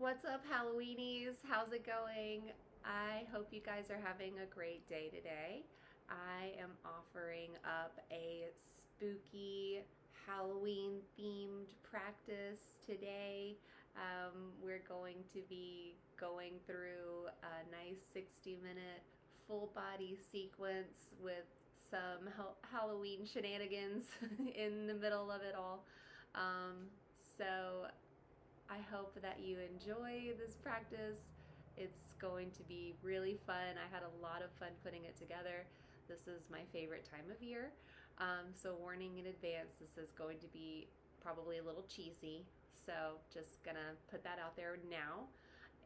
What's up, Halloweenies? How's it going? I hope you guys are having a great day today. I am offering up a spooky Halloween themed practice today. We're going to be going through a nice 60-minute full body sequence with some Halloween shenanigans in the middle of it all. So I hope that you enjoy this practice. It's going to be really fun. I had a lot of fun putting it together. This is my favorite time of year. So warning in advance, this is going to be probably a little cheesy. So just gonna put that out there now.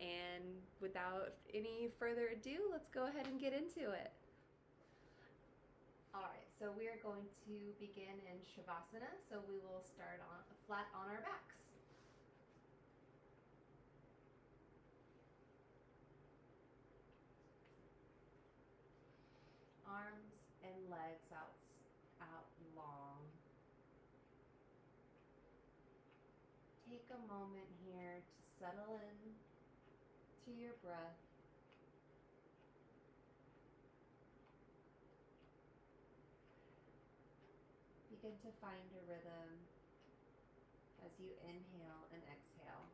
And without any further ado, let's go ahead and get into it. All right, so we are going to begin in Shavasana. So we will start on flat on our backs. Arms and legs out long. Take a moment here to settle in to your breath. Begin to find a rhythm as you inhale and exhale.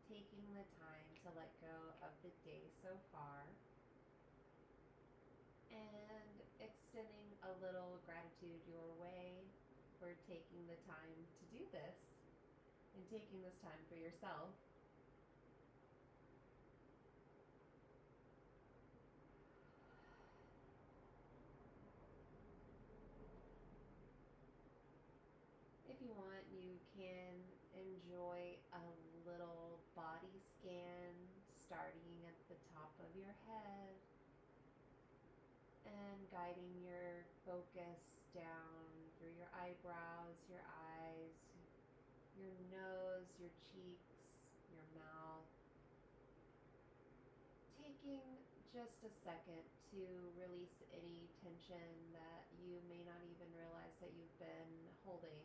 Taking the time to let go of the day so far and extending a little gratitude your way for taking the time to do this and taking this time for yourself. If you want, you can enjoy a little body scan starting at the top of your head and guiding your focus down through your eyebrows, your eyes, your nose, your cheeks, your mouth. Taking just a second to release any tension that you may not even realize that you've been holding.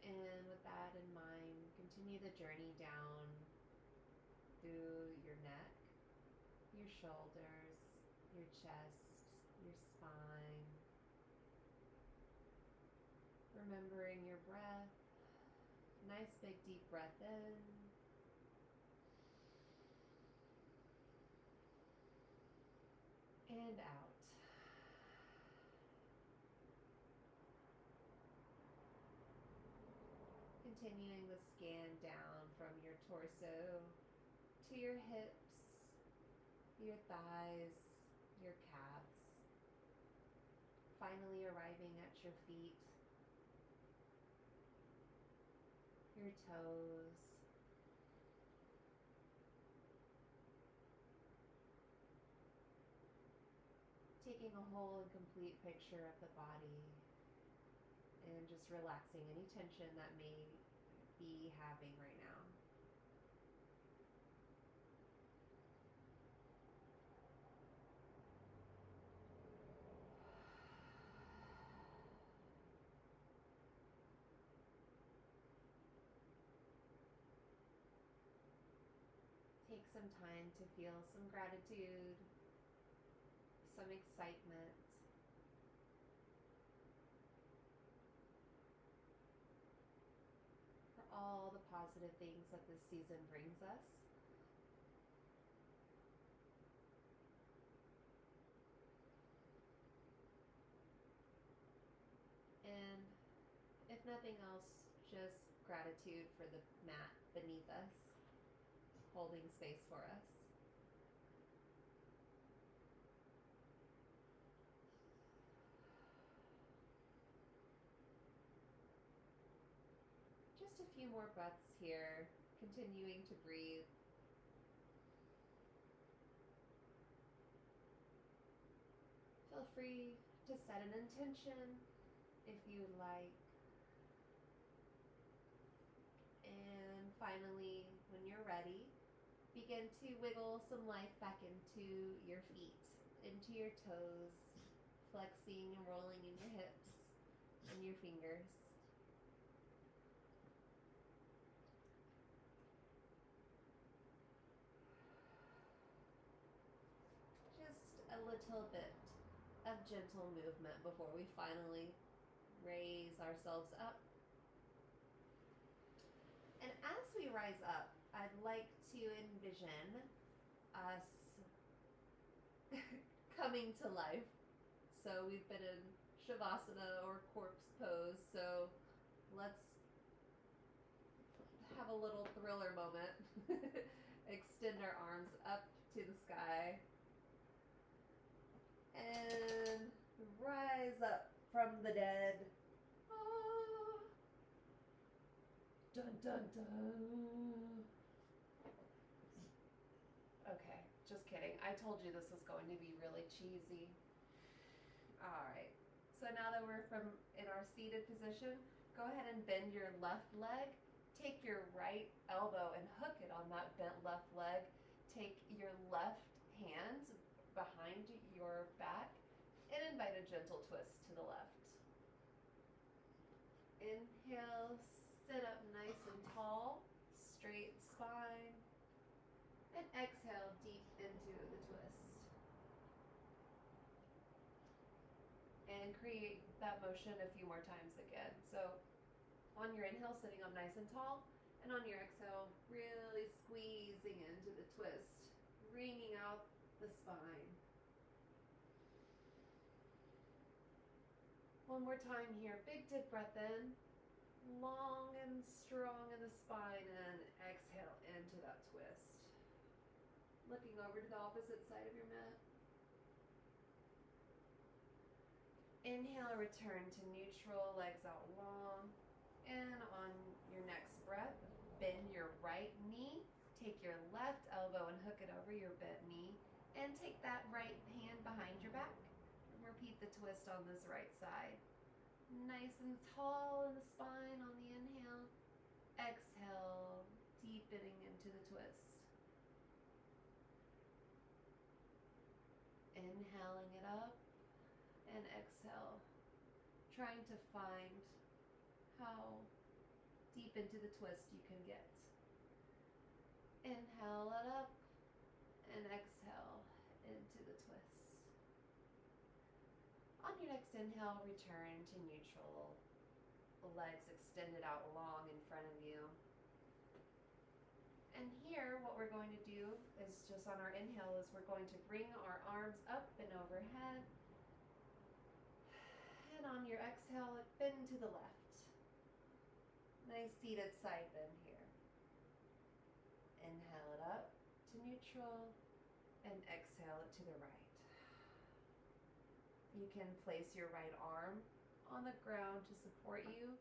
And with that in mind, continue the journey down through your neck, your shoulders, your chest, your spine. Remembering your breath. Nice big deep breath in. And out. Continuing the scan down from your torso to your hips, your thighs, your calves. Finally arriving at your feet, your toes. Taking a whole and complete picture of the body and just relaxing any tension that may be having right now. Take some time to feel some gratitude, some excitement. For all the positive things that this season brings us. And if nothing else, just gratitude for the mat beneath us, holding space for us. Just a few more breaths here, continuing to breathe. Feel free to set an intention if you like. And finally, when you're ready, Begin to wiggle some life back into your feet, into your toes, flexing and rolling in your hips and your fingers. Just a little bit of gentle movement before we finally raise ourselves up. And as we rise up, I'd like to envision us coming to life. So we've been in Shavasana or corpse pose, so let's have a little thriller moment. Extend our arms up to the sky and rise up from the dead. Ah. Dun dun dun. Okay, just kidding. I told you this was going to be really cheesy. All right. So now that we're in our seated position, go ahead and bend your left leg. Take your right elbow and hook it on that bent left leg. Take your left hand behind your back and invite a gentle twist to the left. Inhale, sit up nice and tall, straight spine, and exhale deep into the twist. And create that motion a few more times again. So on your inhale, sitting up nice and tall, and on your exhale, really squeezing into the twist, wringing out the spine. One more time here. Big deep breath in, long and strong in the spine, and exhale into that twist. Looking over to the opposite side of your mat. Inhale, return to neutral, legs out long. And on your next breath, bend your right knee, take your left elbow and hook it over your bent knee, and take that right hand behind your back. And repeat the twist on this right side. Nice and tall in the spine on the inhale. Exhale, deepening into the twist. Inhaling it up and exhale, trying to find how deep into the twist you can get. Inhale it up and exhale into the twist. On your next inhale, return to neutral. The legs extended out long in front of you. And here, what we're going to do is just on our inhale is we're going to bring our arms up and overhead. And on your exhale, bend to the left. Nice seated side bend here. Inhale it up to neutral and exhale it to the right. You can place your right arm on the ground to support you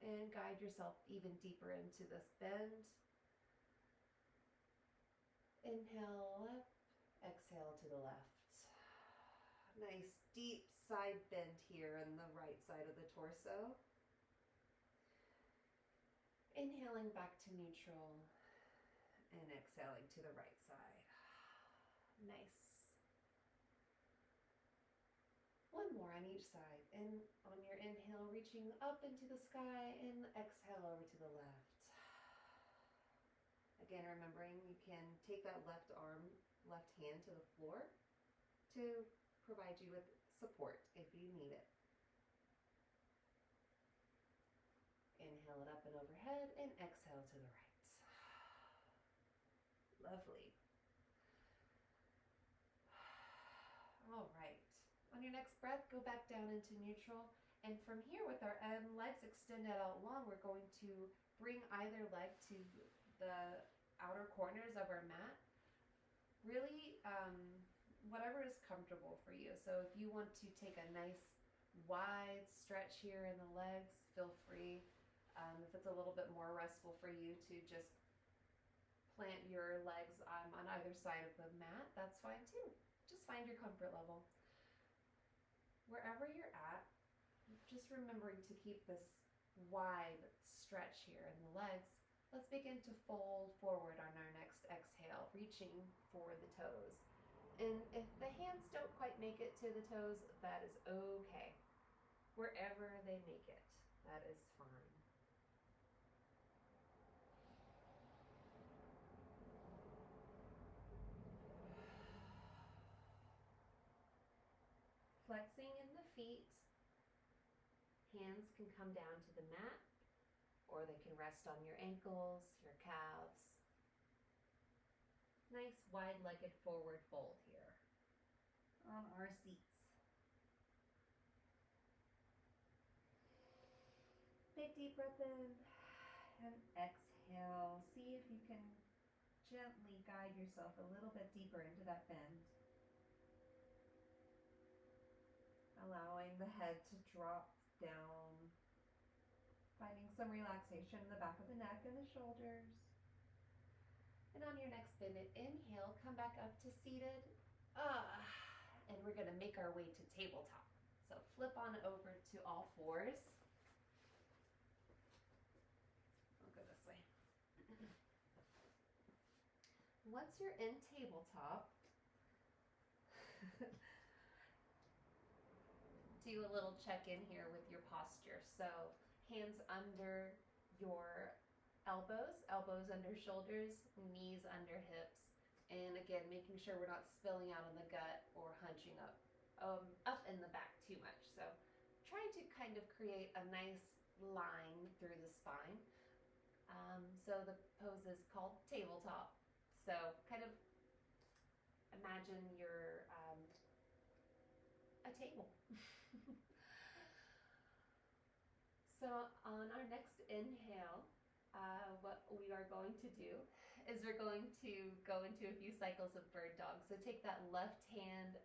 and guide yourself even deeper into this bend. Inhale up, exhale to the left. Nice deep side bend here on the right side of the torso. Inhaling back to neutral and exhaling to the right side. Nice. One more on each side. And on your inhale, reaching up into the sky, and exhale over to the left. Again, remembering you can take that left arm, left hand to the floor to provide you with support if you need it. Inhale it up and overhead, and exhale to the right. Lovely. All right. On your next breath, go back down into neutral. And from here, with our legs extended out long, we're going to bring either leg to the outer corners of our mat. Really, whatever is comfortable for you. So if you want to take a nice wide stretch here in the legs, feel free. If it's a little bit more restful for you to just plant your legs on either side of the mat, that's fine too. Just find your comfort level. Wherever you're at, just remembering to keep this wide stretch here in the legs, Let's begin to fold forward on our next exhale, reaching for the toes. And if the hands don't quite make it to the toes, that is okay. Wherever they make it, that is fine. Flexing in the feet, hands can come down to the mat, or they can rest on your ankles, your calves. Nice wide-legged forward fold here on our seats. Big deep breath in and exhale. See if you can gently guide yourself a little bit deeper into that bend. Allowing the head to drop down. Finding some relaxation in the back of the neck and the shoulders. And on your next bend, inhale, come back up to seated. And we're going to make our way to tabletop. So flip on over to all fours. I'll go this way. Once you're in tabletop, do a little check-in here with your posture. So hands under your elbows, elbows under shoulders, knees under hips. And again, making sure we're not spilling out on the gut or hunching up in the back too much. So trying to kind of create a nice line through the spine. So the pose is called tabletop. So kind of imagine you're a table. So on our next inhale, what we are going to do is we're going to go into a few cycles of bird dog. So take that left hand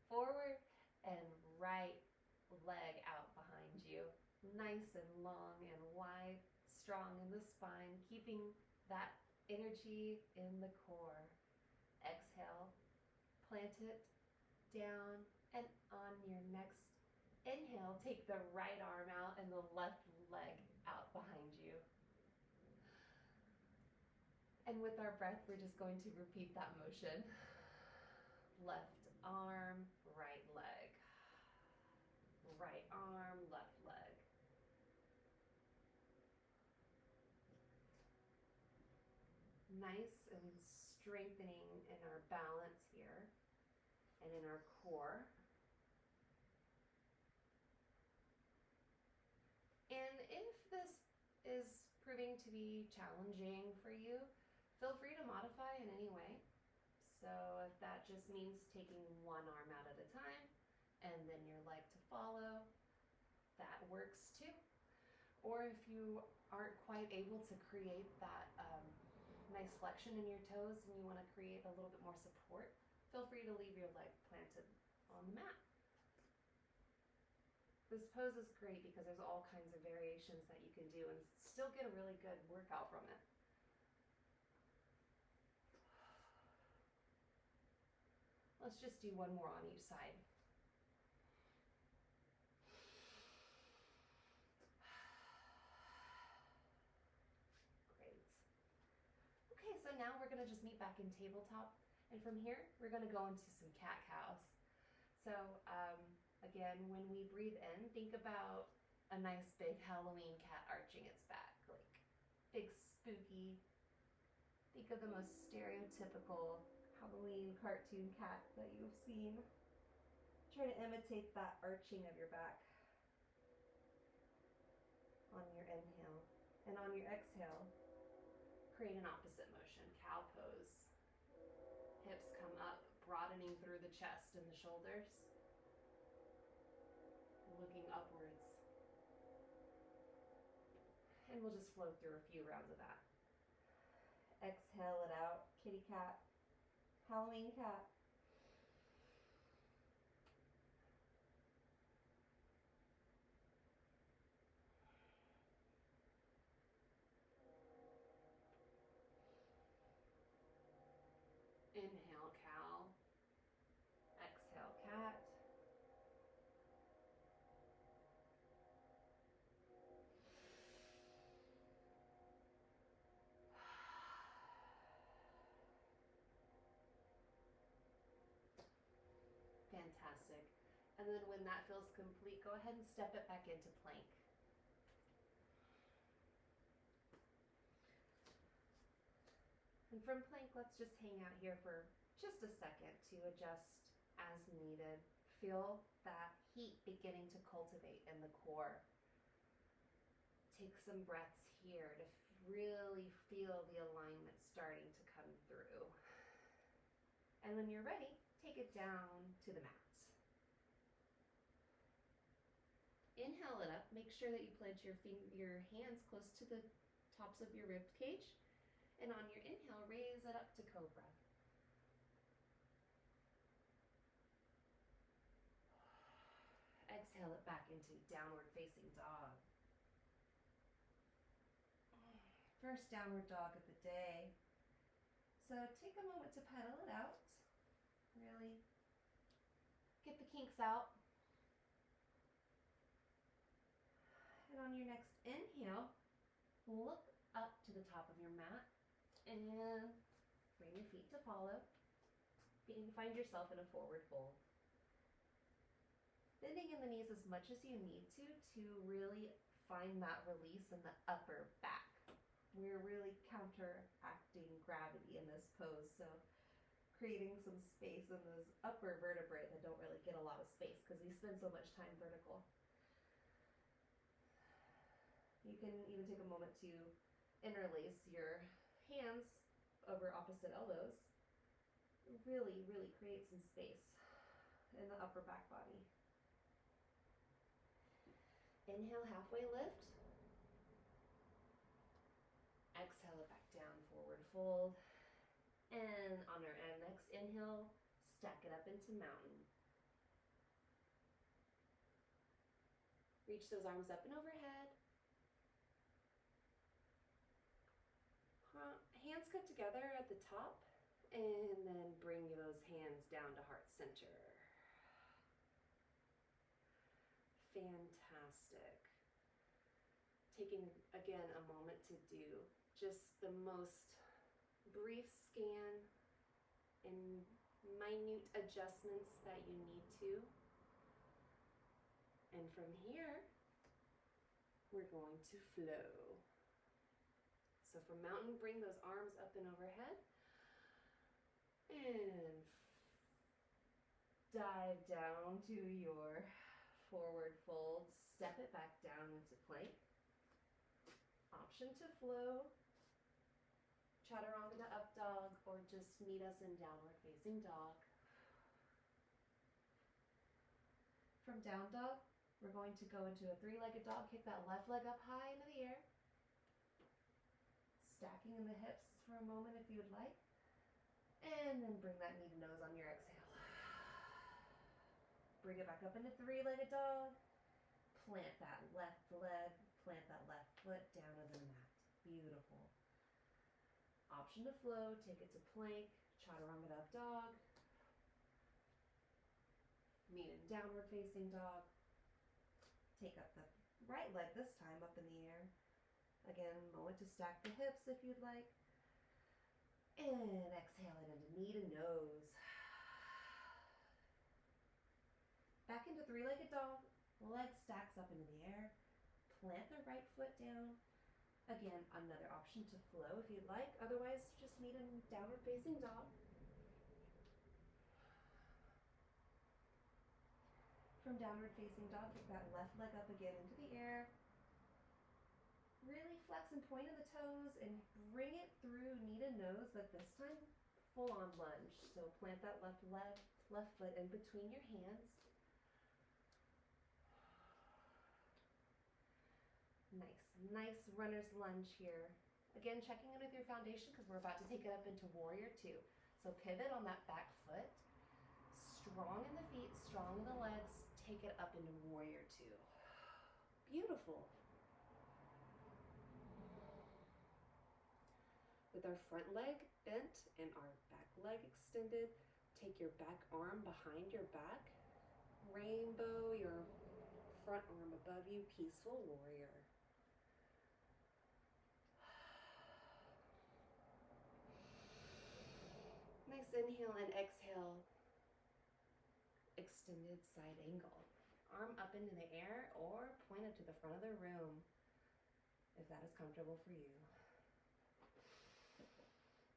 forward and right leg out behind you. Nice and long and wide, strong in the spine, keeping that energy in the core. Exhale, plant it down, and on your next inhale, take the right arm out and the left leg out behind you. And with our breath, we're just going to repeat that motion. Left arm, right leg. Right arm, left leg. Nice and strengthening in our balance here and in our core. And if this is proving to be challenging for you, feel free to modify in any way. So if that just means taking one arm out at a time and then your leg to follow, that works too. Or if you aren't quite able to create that nice flexion in your toes and you want to create a little bit more support, feel free to leave your leg planted on the mat. This pose is great because there's all kinds of variations that you can do and still get a really good workout from it. Let's just do one more on each side. Great. Okay, so now we're gonna just meet back in tabletop. And from here, we're gonna go into some cat-cows. So again, when we breathe in, think about a nice big Halloween cat arching its back, like big spooky. Think of the most stereotypical Halloween cartoon cat that you've seen. Try to imitate that arching of your back on your inhale. And on your exhale, create an opposite motion, cow pose. Hips come up, broadening through the chest and the shoulders. Looking upwards. And we'll just flow through a few rounds of that. Exhale it out, kitty cat, Halloween cat. Inhale, cow. Exhale, cat. And then when that feels complete, go ahead and step it back into plank. And from plank, let's just hang out here for just a second to adjust as needed. Feel that heat beginning to cultivate in the core. Take some breaths here to really feel the alignment starting to come through. And when you're ready, take it down to the mat. Inhale it up. Make sure that you pledge your hands close to the tops of your rib cage. And on your inhale, raise it up to cobra. Exhale it back into downward facing dog. First downward dog of the day. So take a moment to pedal it out. Really get the kinks out. And on your next inhale, look up to the top of your mat and bring your feet to follow. Find yourself in a forward fold. Bending in the knees as much as you need to really find that release in the upper back. We're really counteracting gravity in this pose, so creating some space in those upper vertebrae that don't really get a lot of space because we spend so much time vertical. You can even take a moment to interlace your hands over opposite elbows. Really, really create some space in the upper back body. Inhale, halfway lift. Exhale it back down, forward fold. And on our next inhale, stack it up into mountain. Reach those arms up and overhead. Hands come together at the top, and then bring those hands down to heart center. Fantastic. Taking, again, a moment to do just the most brief scan and minute adjustments that you need to. And from here, we're going to flow. So from mountain, bring those arms up and overhead. And dive down to your forward fold. Step it back down into plank. Option to flow. Chaturanga to up dog, or just meet us in downward facing dog. From down dog, we're going to go into a three-legged dog. Kick that left leg up high into the air. Stacking in the hips for a moment if you would like. And then bring that knee to nose on your exhale. Bring it back up into three-legged dog. Plant that left leg, plant that left foot down to the mat. Beautiful. Option to flow, take it to plank, chaturanga to up dog. Meet in downward facing dog. Take up the right leg this time up in the air. Again, moment to stack the hips if you'd like. And exhale it into knee to nose. Back into three-legged dog. Leg stacks up into the air. Plant the right foot down. Again, another option to flow if you'd like. Otherwise, just meet in downward facing dog. From downward facing dog, kick that left leg up again into the air. Really flex and point of the toes and bring it through knee to nose, but this time full on lunge. So plant that left leg, left foot in between your hands. Nice runner's lunge here. Again, checking in with your foundation because we're about to take it up into warrior two. So pivot on that back foot. Strong in the feet, strong in the legs. Take it up into warrior two. Beautiful. With our front leg bent and our back leg extended, take your back arm behind your back. Rainbow your front arm above you, peaceful warrior. Nice inhale and exhale. extended side angle. Arm up into the air or point up to the front of the room if that is comfortable for you.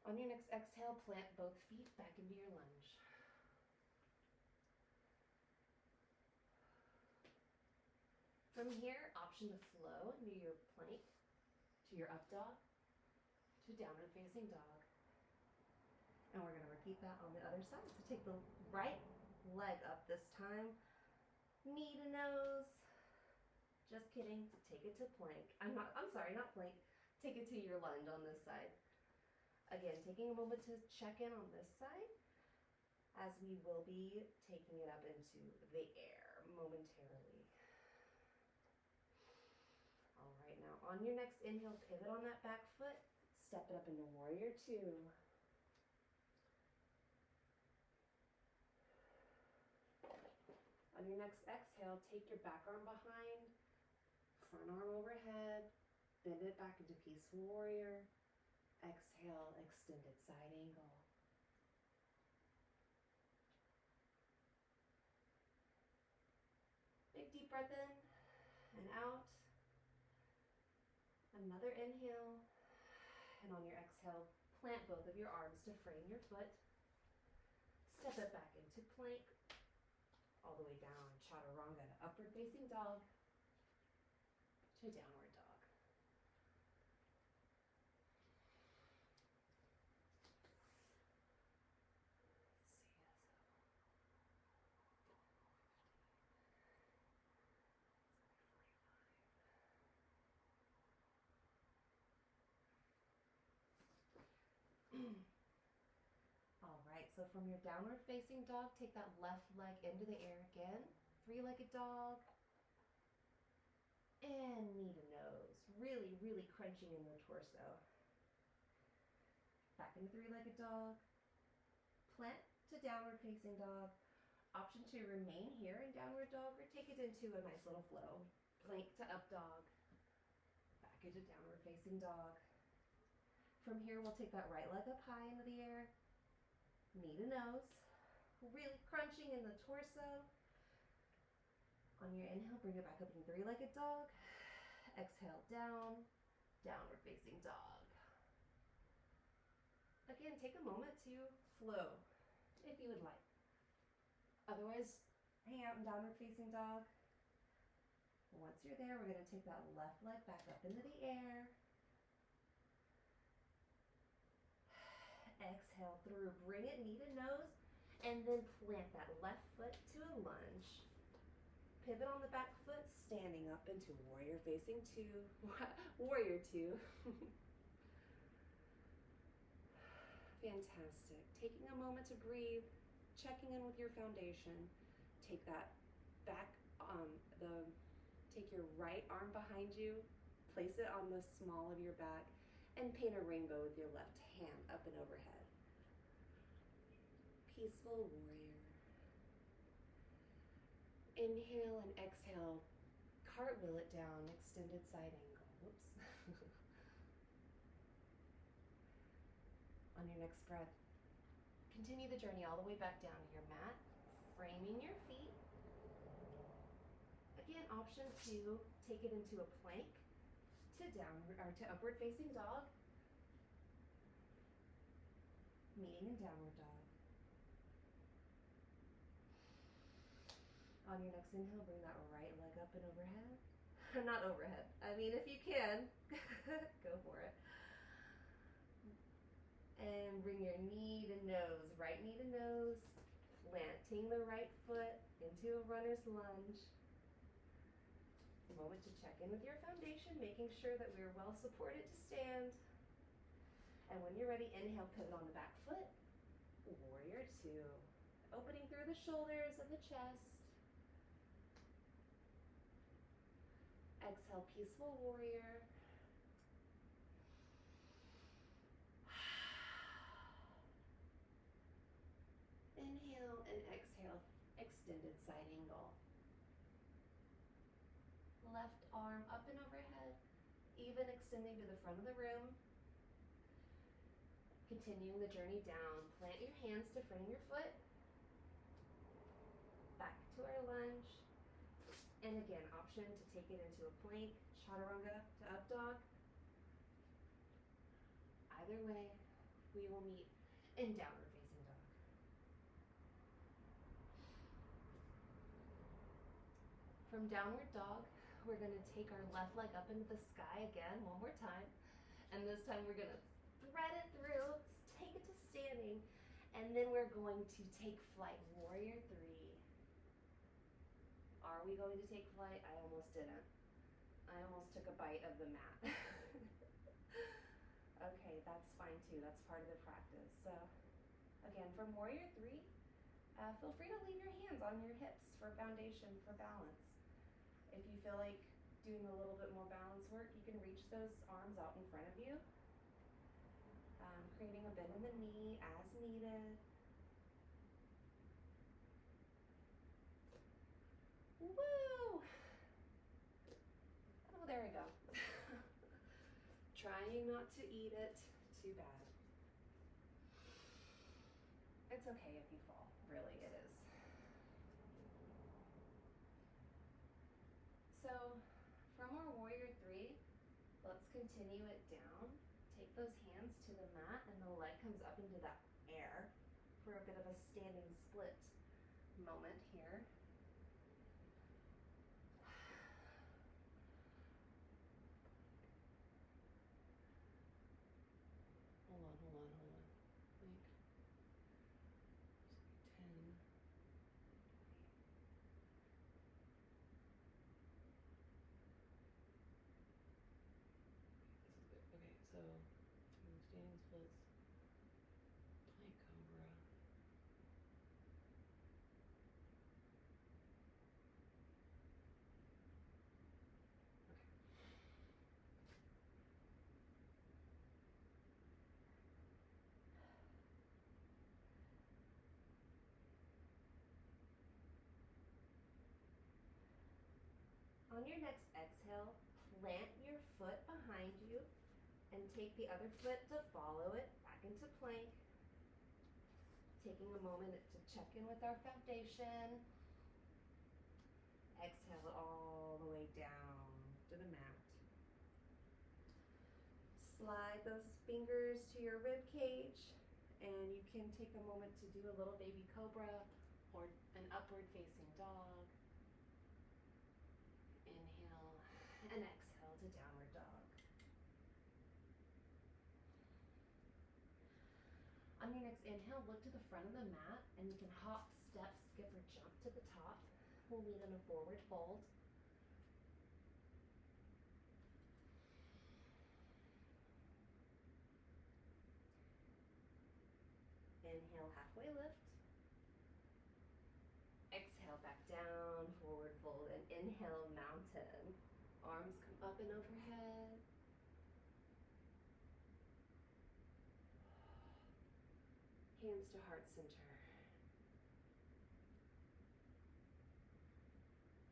On your next exhale, plant both feet back into your lunge. From here, option to flow into your plank, to your up dog, to downward facing dog. And we're going to repeat that on the other side. So take the right leg up this time, knee to nose. Just kidding, take it to plank. I'm sorry, not plank. Take it to your lunge on this side. Again, taking a moment to check in on this side as we will be taking it up into the air momentarily. All right, now on your next inhale, pivot on that back foot, step it up into warrior two. On your next exhale, take your back arm behind, front arm overhead, bend it back into peaceful warrior. Exhale, extended side angle. Big deep breath in and out. Another inhale. And on your exhale, plant both of your arms to frame your foot. Step it back into plank. All the way down, chaturanga to upward facing dog to downward dog. All right, so from your downward facing dog, take that left leg into the air again. Three-legged dog. And knee to nose. Really, really crunching in the torso. Back into three-legged dog. Plant to downward facing dog. Option to remain here in downward dog or take it into a nice little flow. Plank to up dog. Back into downward facing dog. From here, we'll take that right leg up high into the air. Knee to nose. Really crunching in the torso. On your inhale, bring it back up into three-legged dog. Exhale down, downward facing dog. Again, take a moment to flow if you would like. Otherwise, hang out in downward facing dog. Once you're there, we're going to take that left leg back up into the air. Exhale through, bring it knee to nose, and then plant that left foot to a lunge. Pivot on the back foot, standing up into warrior facing two, warrior two. Fantastic. Taking a moment to breathe, checking in with your foundation. Take that back, take your right arm behind you, place it on the small of your back, and paint a rainbow with your left hand up and overhead. Peaceful warrior. Inhale and exhale, cartwheel it down, extended side angle. Whoops. On your next breath, continue the journey all the way back down to your mat, framing your feet. Again, option to take it into a plank, to downward or to upward facing dog, meeting in downward dog. On your next inhale, bring that right leg up and overhead. Not overhead. I mean, if you can, go for it. And bring your knee to nose, right knee to nose, planting the right foot into a runner's lunge. A moment to check in with your foundation, making sure that we're well supported to stand. And when you're ready, inhale, pivot on the back foot. Warrior two. Opening through the shoulders and the chest. Exhale, peaceful warrior. Inhale and exhale, extended side angle. Left arm up and overhead, even extending to the front of the room. Continuing the journey down, plant your hands to frame your foot. Back to our lunge. And again, option to take it into a plank, chaturanga to up dog. Either way, we will meet in downward facing dog. From downward dog, we're going to take our left leg up into the sky again one more time. And this time we're going to thread it through, take it to standing, and then we're going to take flight, warrior three. Are we going to take flight? I almost didn't. I almost took a bite of the mat. Okay, that's fine too. That's part of the practice. So again, from warrior three, feel free to leave your hands on your hips for foundation, for balance. If you feel like doing a little bit more balance work, you can reach those arms out in front of you, creating a bend in the knee as needed. Woo! Oh, there we go. Trying not to eat it too bad. It's okay if you fall, really, it is. So from our warrior three, let's continue it down. Take those hands to the mat and the leg comes up into that air for a bit of a standing split moment here. Hold on. Like 10. Okay, so standing splits, plank cobra. On your next exhale, plant your foot behind you and take the other foot to follow it back into plank. Taking a moment to check in with our foundation. Exhale it all the way down to the mat. Slide those fingers to your rib cage, and you can take a moment to do a little baby cobra or an upward facing dog. Inhale and exhale to downward dog. On your next inhale, look to the front of the mat and you can hop, step, skip, or jump to the top. We'll meet in a forward fold. Inhale, halfway lift. Exhale, back down, forward fold, and inhale, mountain. Arms come up and overhead. Hands to heart center.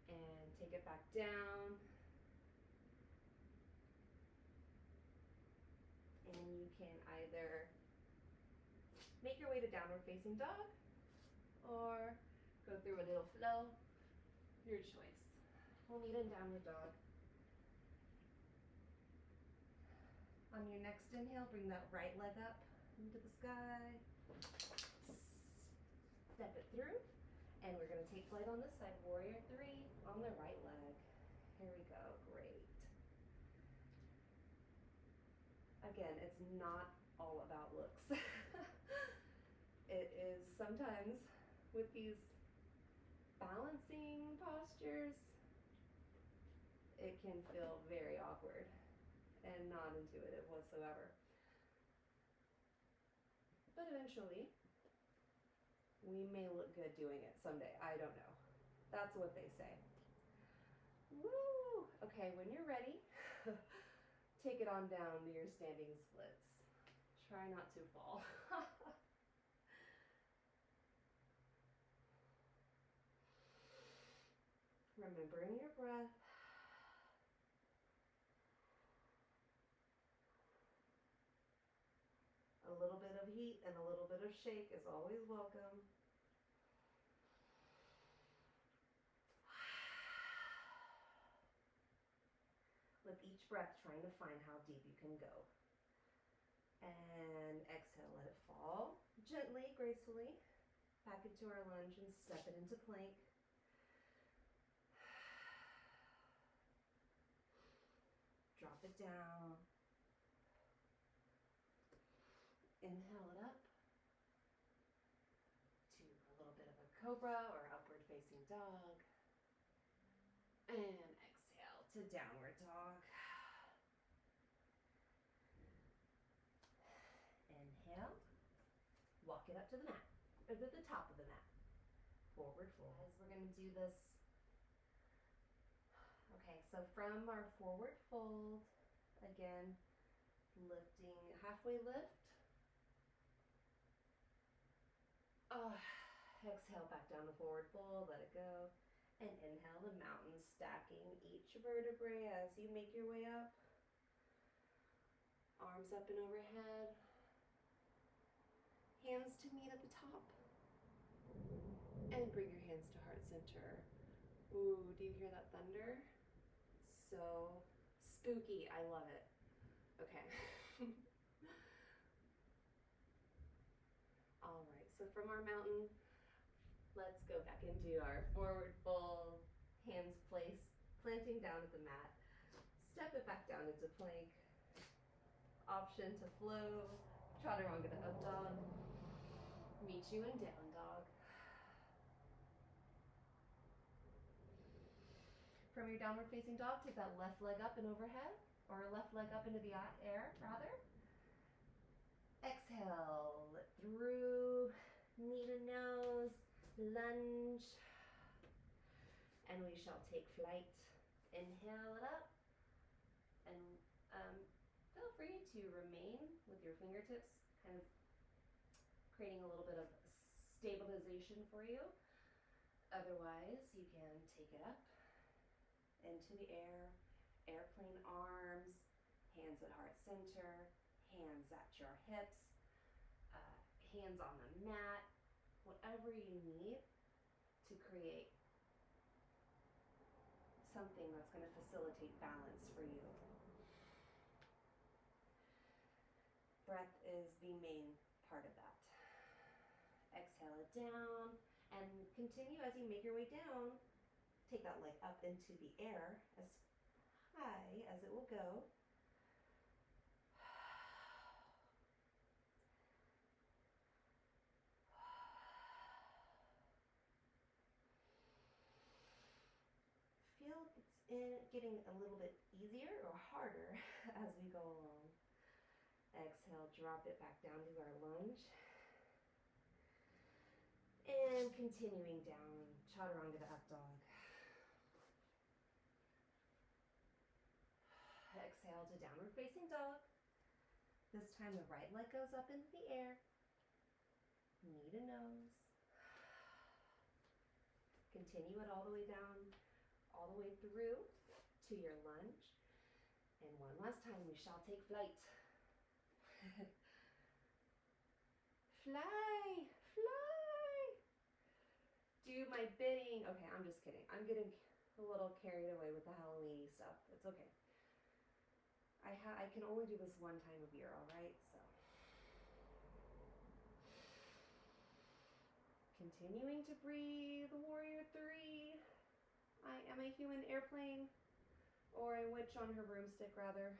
And take it back down. And you can either make your way to downward facing dog or go through a little flow, your choice. We'll meet in downward dog. On your next inhale, bring that right leg up into the sky. Step it through, and we're gonna take flight on this side. Warrior three on the right leg. Here we go, great. Again, it's not all about looks. It is sometimes with these balancing postures, it can feel very awkward and not intuitive whatsoever. But eventually, we may look good doing it someday. I don't know. That's what they say. Woo! Okay, when you're ready, take it on down to your standing splits. Try not to fall. Remembering your breath. A little bit of heat and a little bit of shake is always welcome. each breath trying to find how deep you can go. And exhale, let it fall gently, gracefully, back into our lunge and step it into plank. Drop it down. Inhale it up to a little bit of a cobra or upward facing dog. And exhale to downward dog. Inhale. Walk it up to the mat, or to the top of the mat. Forward fold. As we're going to do this. Okay, so from our forward fold, again, lifting, halfway lift. Exhale back down the forward fold, let it go. And inhale the mountain, stacking each vertebrae as you make your way up. Arms up and overhead. Hands to meet at the top. And bring your hands to heart center. Ooh, do you hear that thunder? So spooky, I love it. Okay. All right, so from our mountain, let's go back into our forward fold, hands placed, planting down at the mat. Step it back down into plank. Option to flow, chaturanga to up dog. Meet you in down dog. From your downward facing dog, take that left leg up and overhead, or left leg up into the air, rather. Exhale, lift through, knee to nose, lunge, and we shall take flight. Inhale it up, and feel free to remain with your fingertips, kind of creating a little bit of stabilization for you. Otherwise, you can take it up into the air, airplane arms, hands at heart center, hands at your hips, hands on the mat, whatever you need to create something that's going to facilitate balance for you. Breath is the main part of that. Exhale it down and continue as you make your way down. Take that leg up into the air as high as it will go. Feel it's getting a little bit easier or harder as we go along. Exhale, drop it back down to our lunge. And continuing down, chaturanga to up dog. Exhale to downward facing dog. This time the right leg goes up into the air. Knee to nose. Continue it all the way down, all the way through to your lunge. And one last time, we shall take flight. Fly, fly. Do my bidding. Okay, I'm just kidding. I'm getting a little carried away with the Halloweeny stuff. It's okay. I can only do this one time of year, all right? So, continuing to breathe, warrior 3. I am a human airplane, or a witch on her broomstick, rather.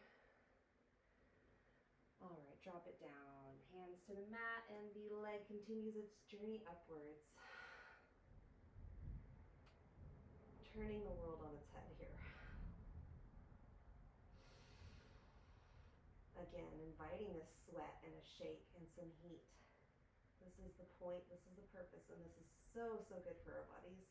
All right, drop it down. Hands to the mat, and the leg continues its journey upwards. Turning the world on its head here. Again, inviting a sweat and a shake and some heat. This is the point, this is the purpose, and this is so, so good for our bodies.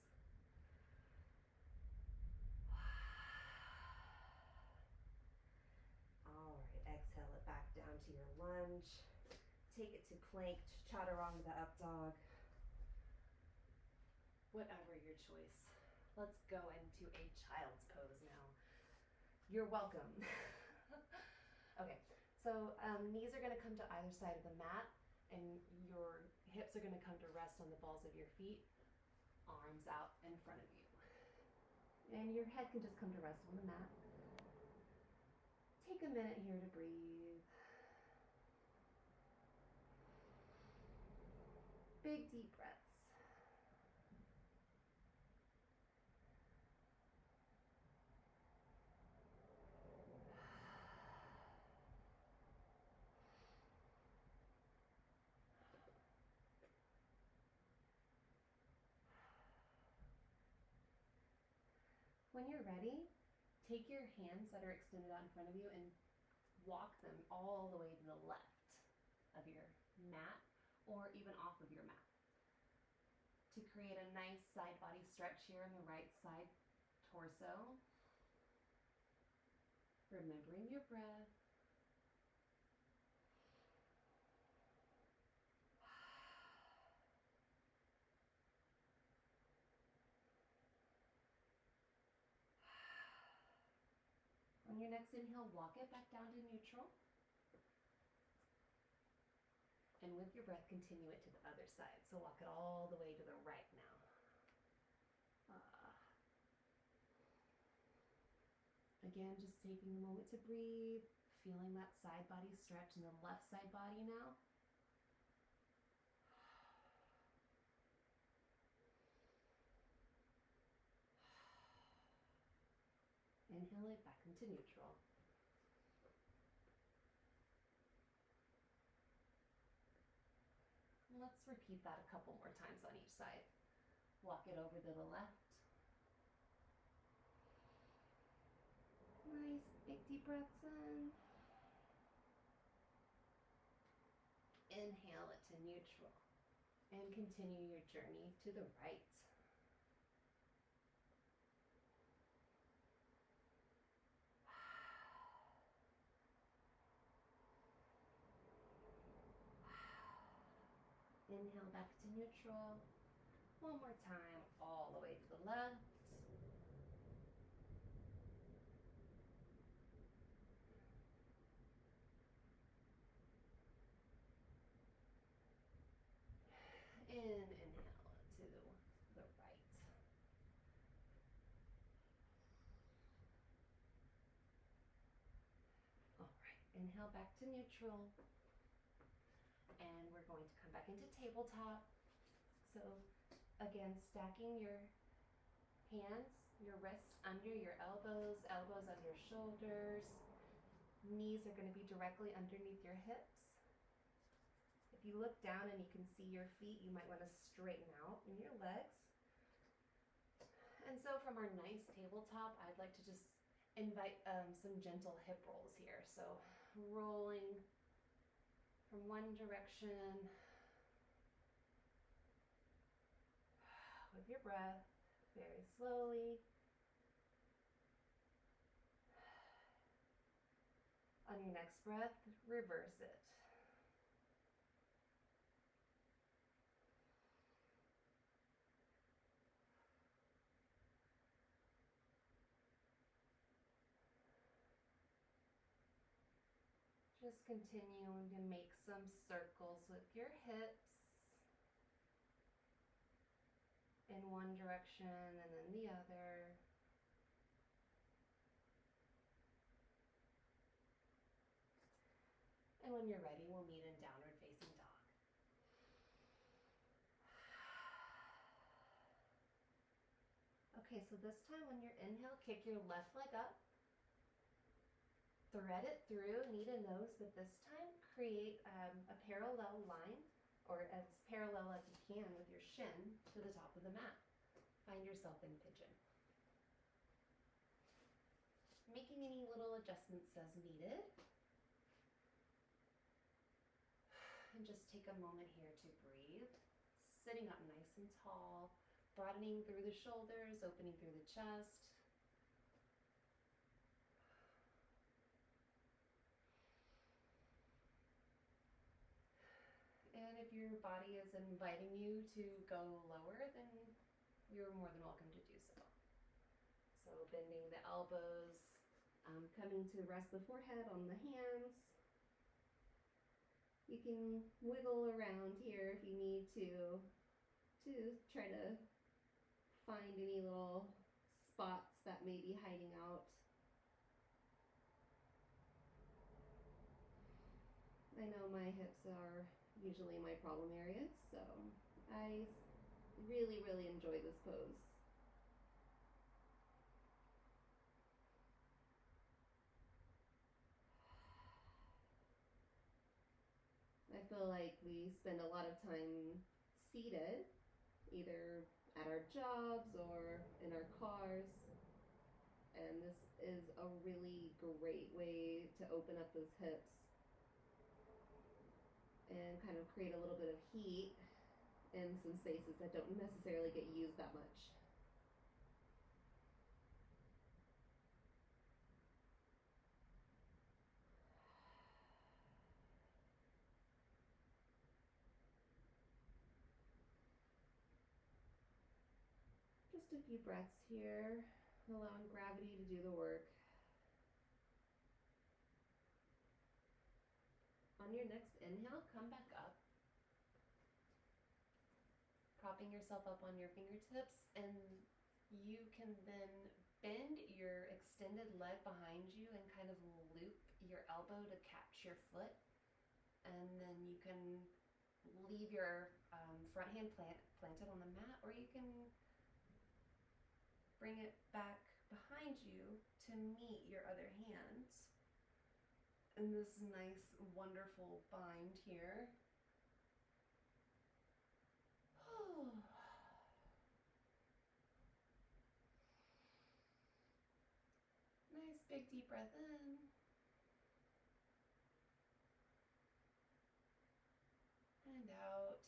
All right, exhale it back down to your lunge. Take it to plank, chaturanga to up dog. Whatever your choice. Let's go into a child's pose now. You're welcome. Okay, so knees are going to come to either side of the mat, and your hips are going to come to rest on the balls of your feet, arms out in front of you. And your head can just come to rest on the mat. Take a minute here to breathe. Big deep breaths. When you're ready, take your hands that are extended out in front of you and walk them all the way to the left of your mat or even off of your mat to create a nice side body stretch here on the right side torso. Remembering your breath. On your next inhale, walk it back down to neutral. And with your breath, continue it to the other side. So walk it all the way to the right now. Again, just taking a moment to breathe, feeling that side body stretch in the left side body now. Inhale it back into neutral. Let's repeat that a couple more times on each side. Walk it over to the left. Nice, big deep breaths in. Inhale it to neutral. And continue your journey to the right. Inhale back to neutral. One more time, all the way to the left. And inhale to the right. All right, inhale back to neutral. And we're going to come back into tabletop. So again, stacking your hands, your wrists under your elbows, elbows under your shoulders. Knees are going to be directly underneath your hips. If you look down and you can see your feet, you might want to straighten out in your legs. And so from our nice tabletop, I'd like to just invite some gentle hip rolls here. So rolling from one direction with your breath, very slowly. On your next breath, reverse it. Just continuing to make some circles with your hips in one direction and then the other. And when you're ready, we'll meet in downward facing dog. Okay, so this time when you inhale, kick your left leg up. Thread it through, knee to nose, but this time create a parallel line, or as parallel as you can with your shin to the top of the mat. Find yourself in pigeon. Making any little adjustments as needed. And just take a moment here to breathe. Sitting up nice and tall, broadening through the shoulders, opening through the chest. And if your body is inviting you to go lower, then you're more than welcome to do so. So bending the elbows, coming to rest the forehead on the hands. You can wiggle around here if you need to try to find any little spots that may be hiding out. I know my hips are usually my problem areas, so I really, really enjoy this pose. I feel like we spend a lot of time seated, either at our jobs or in our cars, and this is a really great way to open up those hips and kind of create a little bit of heat in some spaces that don't necessarily get used that much. Just a few breaths here, allowing gravity to do the work. On your next inhale, come back up, propping yourself up on your fingertips, and you can then bend your extended leg behind you and kind of loop your elbow to catch your foot, and then you can leave your front hand planted on the mat, or you can bring it back behind you to meet your other hands in this nice, wonderful bind here. Nice big deep breath in. And out.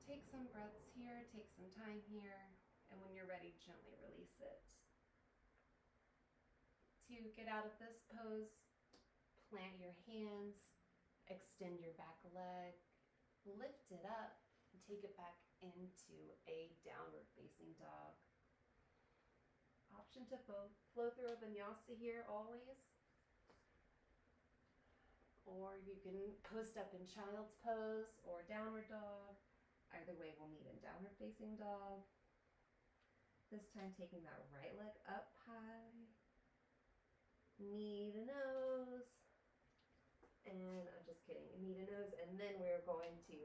Take some breaths here, take some time here, and when you're ready, gently release it. To get out of this pose, plant your hands, extend your back leg, lift it up, and take it back into a downward facing dog. Option to flow through a vinyasa here always. Or you can post up in child's pose or downward dog. Either way will meet in downward facing dog. This time taking that right leg up high, knee to nose, and I'm just kidding, knee to nose, and then we're going to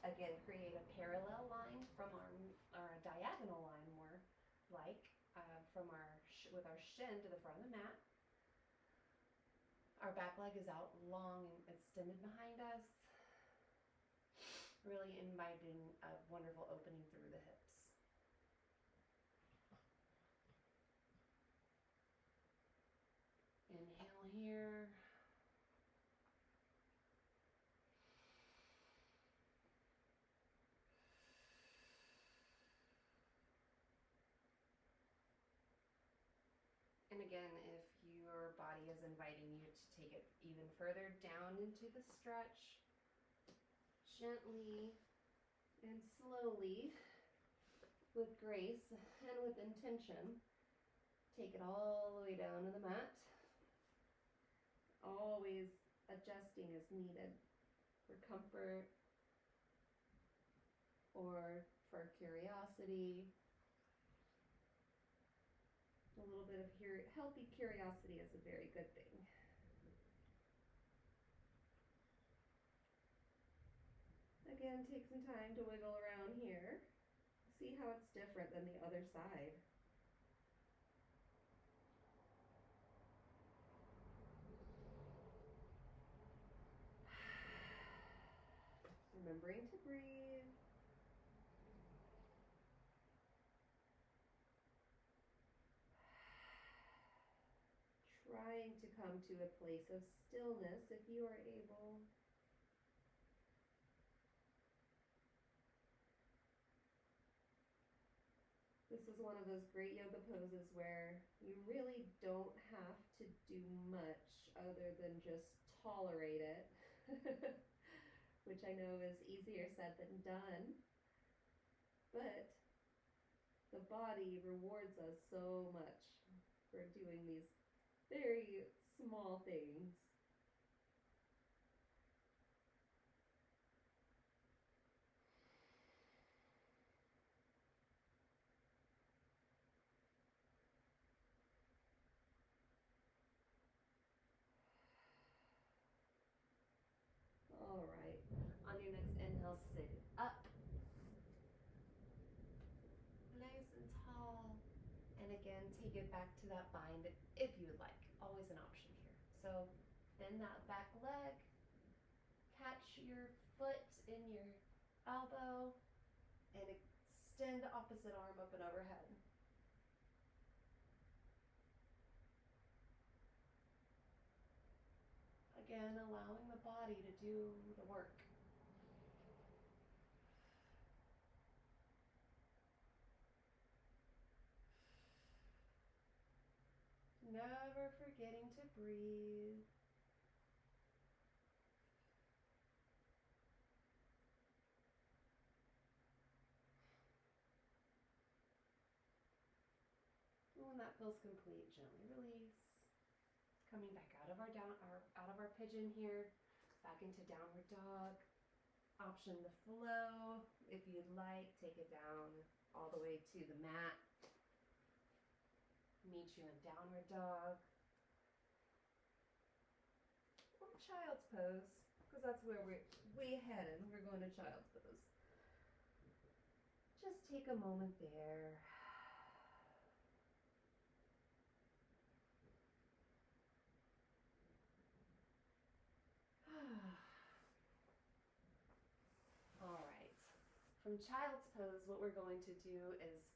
again create a parallel line from our diagonal line more like from with our shin to the front of the mat. Our back leg is out long and extended behind us, really inviting a wonderful opening through the hips. Inhale here. And again, if your body is inviting you to take it even further down into the stretch, gently and slowly, with grace and with intention, take it all the way down to the mat. Always adjusting as needed for comfort or for curiosity. A little bit of healthy curiosity is a very good thing. Again, take some time to wiggle around here. See how it's different than the other side. Remembering to breathe. Trying to come to a place of stillness if you are able. This is one of those great yoga poses where you really don't have to do much other than just tolerate it, which I know is easier said than done. But the body rewards us so much for doing these very small things. take it back to that bind if you would like. Always an option here. So bend that back leg, catch your foot in your elbow, and extend the opposite arm up and overhead. Again, allowing the body to do the work. Never forgetting to breathe. When that feels complete, gently release. Coming back out of our pigeon here, back into downward dog. Option the flow. If you'd like, take it down all the way to the mat. Meet you in downward dog. Or child's pose, because that's where we headed. We're going to child's pose. Just take a moment there. All right. From child's pose, what we're going to do is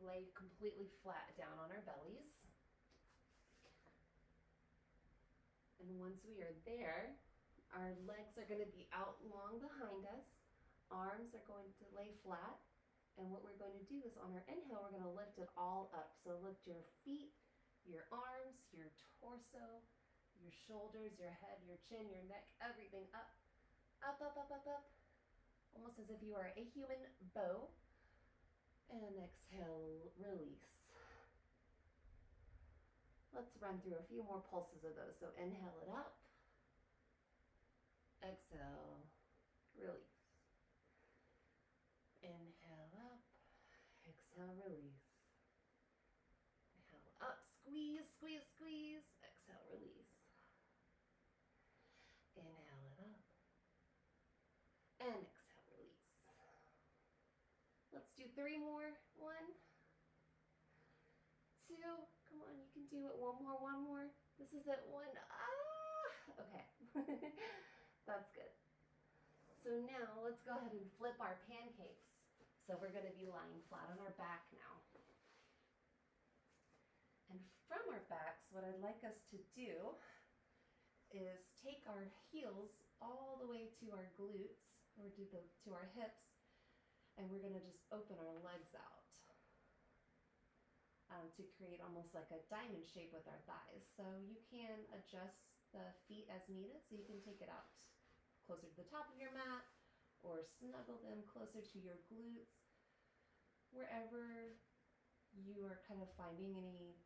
lay completely flat down on our bellies. And once we are there, our legs are going to be out long behind us. Arms are going to lay flat. And what we're going to do is on our inhale, we're going to lift it all up. So lift your feet, your arms, your torso, your shoulders, your head, your chin, your neck, everything up, up, up, up, up, up. Almost as if you are a human bow. And exhale, release. Let's run through a few more pulses of those. So inhale it up. Exhale, release. Inhale up. Exhale, release. Inhale up, squeeze, squeeze, squeeze. Exhale, release. Inhale it up. And exhale, release. Let's do 3 more. 1, 2. Come on, you can do it. One more. This is it. 1. Okay. That's good. So now let's go ahead and flip our pancakes. So we're going to be lying flat on our back now. And from our backs, what I'd like us to do is take our heels all the way to our glutes, or to our hips, and we're going to just open our legs out to create almost like a diamond shape with our thighs. So you can adjust the feet as needed, so you can take it out closer to the top of your mat or snuggle them closer to your glutes, wherever you are kind of finding any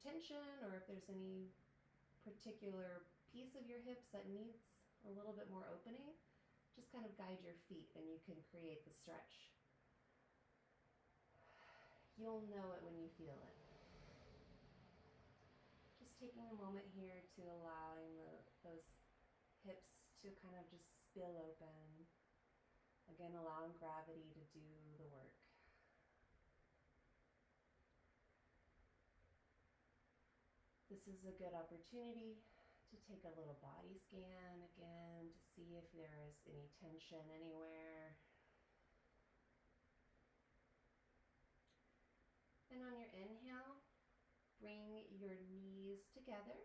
tension, or if there's any particular piece of your hips that needs a little bit more opening, just kind of guide your feet and you can create the stretch. You'll know it when you feel it. Just taking a moment here to allowing those hips to kind of just spill open. Again, allowing gravity to do the work. This is a good opportunity to take a little body scan again to see if there is any tension anywhere. And on your inhale, bring your knees together.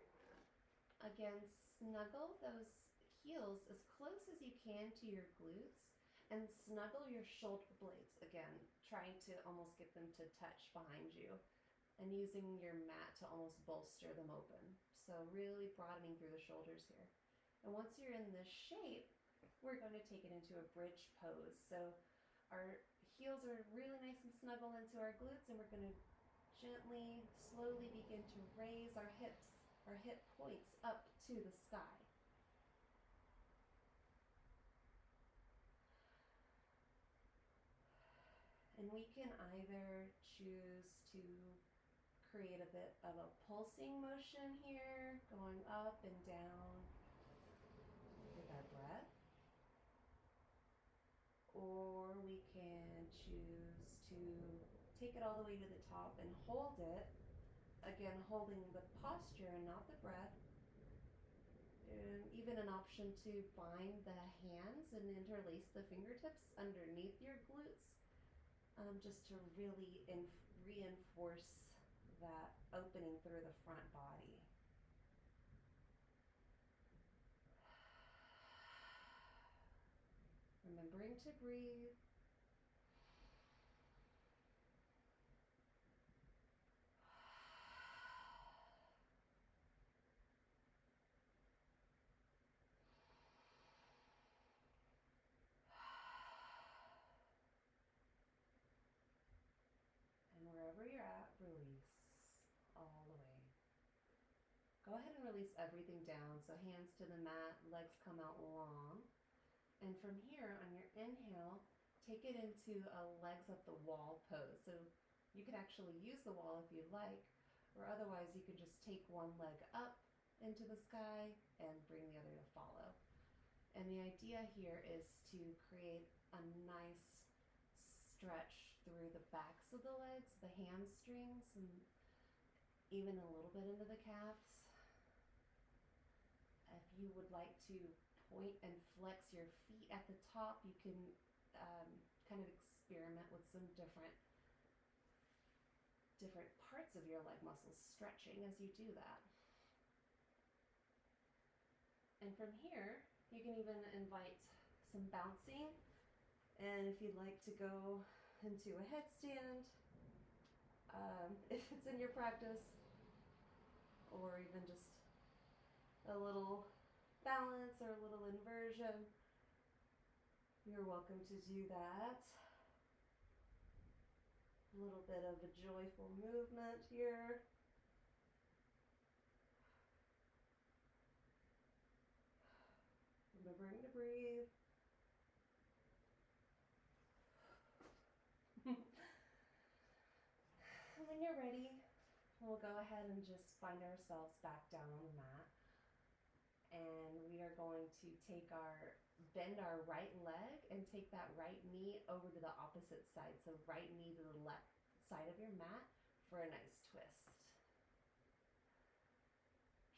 Again, snuggle those heels as close as you can to your glutes and snuggle your shoulder blades. Again, trying to almost get them to touch behind you and using your mat to almost bolster them open. So really broadening through the shoulders here. And once you're in this shape, we're going to take it into a bridge pose. So our heels are really nice and snuggled into our glutes, and we're going to gently, slowly begin to raise our hips, our hip points up to the sky. And we can either choose to create a bit of a pulsing motion here, going up and down with our breath. Or we can choose to take it all the way to the top and hold it. Again, holding the posture and not the breath. And even an option to bind the hands and interlace the fingertips underneath your glutes, just to really reinforce that opening through the front body. Remembering to breathe. And wherever you're at, release all the way. Go ahead and release everything down. So hands to the mat, legs come out long. And from here, on your inhale, take it into a legs up the wall pose. So you can actually use the wall if you'd like, or otherwise you can just take one leg up into the sky and bring the other to follow. And the idea here is to create a nice stretch through the backs of the legs, the hamstrings, and even a little bit into the calves. If you would like to point and flex your feet at the top, you can kind of experiment with some different parts of your leg muscles stretching as you do that. And from here, you can even invite some bouncing. And if you'd like to go into a headstand, if it's in your practice, or even just a little balance or a little inversion, you're welcome to do that. A little bit of a joyful movement here. Remembering to breathe. And when you're ready, we'll go ahead and just find ourselves back down on the mat. And we are going to bend our right leg and take that right knee over to the opposite side. So right knee to the left side of your mat for a nice twist.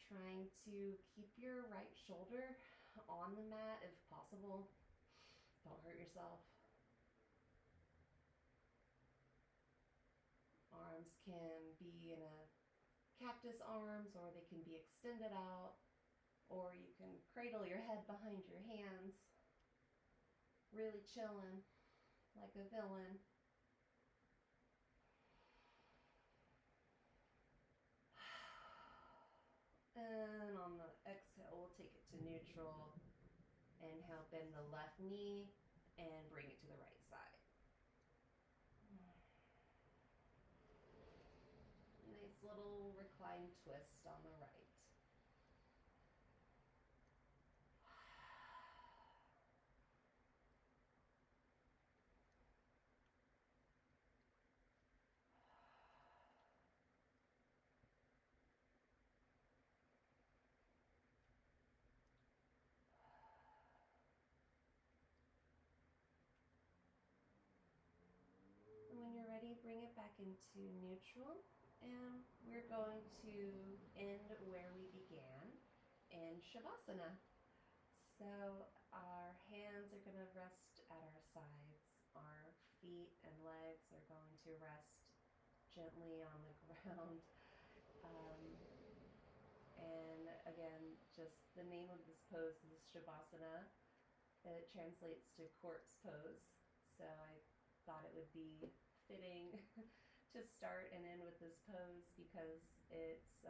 Trying to keep your right shoulder on the mat if possible. Don't hurt yourself. Arms can be in a cactus arms, or they can be extended out, or you can cradle your head behind your hands, really chilling like a villain. And on the exhale, we'll take it to neutral. Inhale, bend the left knee and bring it to the right side. Nice little reclined twist on the right. And when you're ready, bring it back into neutral. And we're going to end where we began in Shavasana. So our hands are going to rest at our sides. Our feet and legs are going to rest gently on the ground. And again, just the name of this pose is Shavasana. It translates to corpse pose. So I thought it would be fitting to start and end with this pose because it's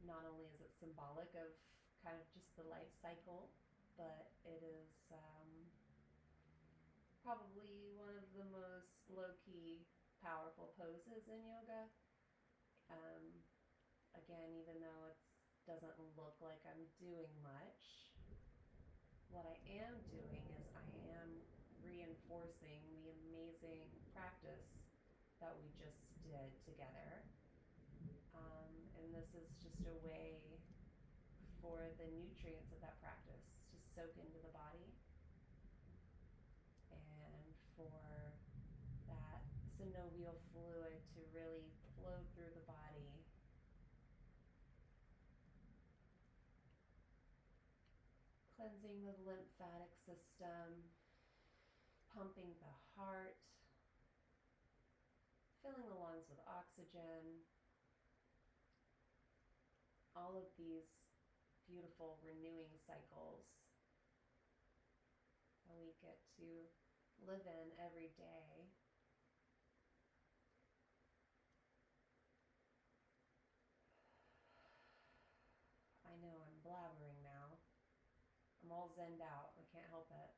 not only is it symbolic of kind of just the life cycle, but it is probably one of the most low-key powerful poses in yoga. Again, even though it doesn't look like I'm doing much, what I am doing is I am reinforcing the amazing practice that we just did together. And this is just a way for the nutrients of that practice to soak into the body, and for that synovial fluid to really flow through the body. Cleansing the lymphatic system, pumping the heart, filling the lungs with oxygen. All of these beautiful renewing cycles that we get to live in every day. I know I'm blabbering now. I'm all zenned out. I can't help it.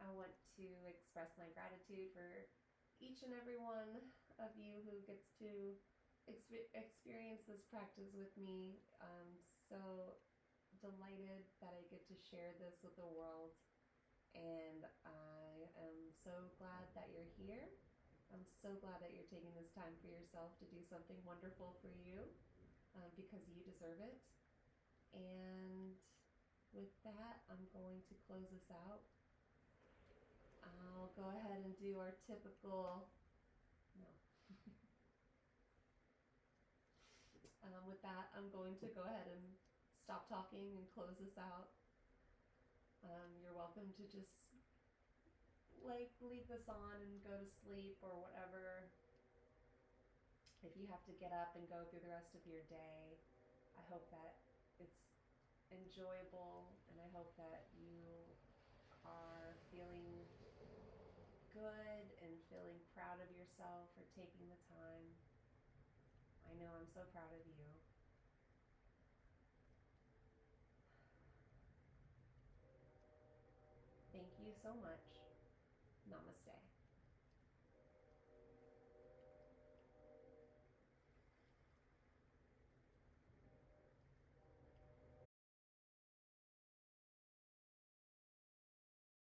I want to express my gratitude for each and every one of you who gets to experience this practice with me. I'm so delighted that I get to share this with the world, and I am so glad that you're here. I'm so glad that you're taking this time for yourself to do something wonderful for you, because you deserve it. And with that, I'm going to close this out. I'll go ahead and do our typical, no. With that, I'm going to go ahead and stop talking and close this out. You're welcome to just leave this on and go to sleep or whatever. If you have to get up and go through the rest of your day, I hope that it's enjoyable, and I hope that you are feeling good and feeling proud of yourself for taking the time. I know I'm so proud of you. Thank you so much. Namaste.